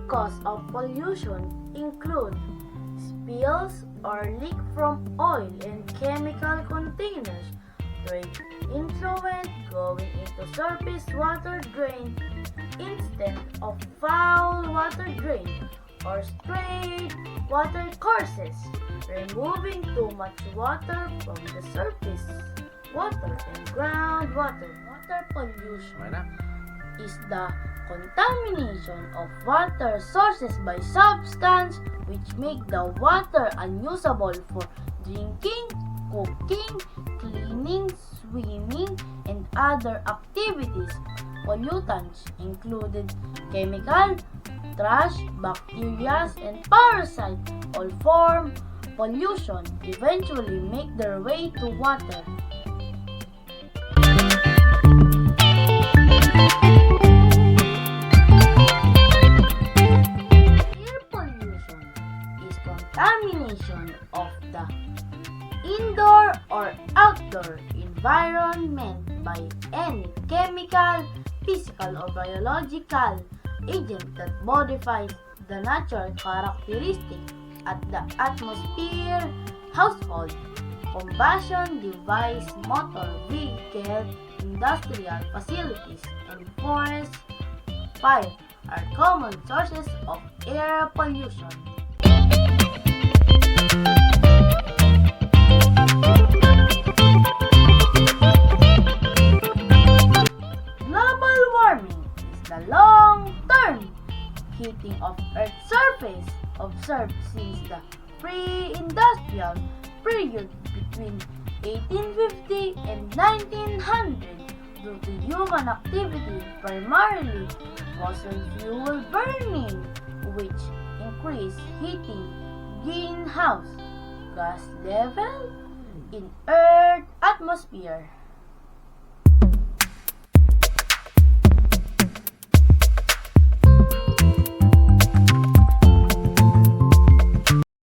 causes of pollution include spills or leak from oil and chemical containers, trade influent going into surface water drain instead of foul water drain, or straight water courses, removing too much water from the surface water and groundwater. Water pollution is the contamination of water sources by substances which make the water unusable for drinking, cooking, cleaning, swimming, and other activities. Pollutants included chemical, trash, bacteria, and parasites all form pollution eventually make their way to water. Air pollution is contamination of the indoor or outdoor environment by any chemical, physical, or biological agent that modifies the natural characteristic at the atmosphere, household, combustion device, motor vehicle, industrial facilities, and forest fire are common sources of air pollution. Global warming is the long-term heating of Earth's surface observed since the pre-industrial period between 1850 and 1900 due to human activity, primarily fossil fuel burning, which increased heating greenhouse gas level in Earth's atmosphere.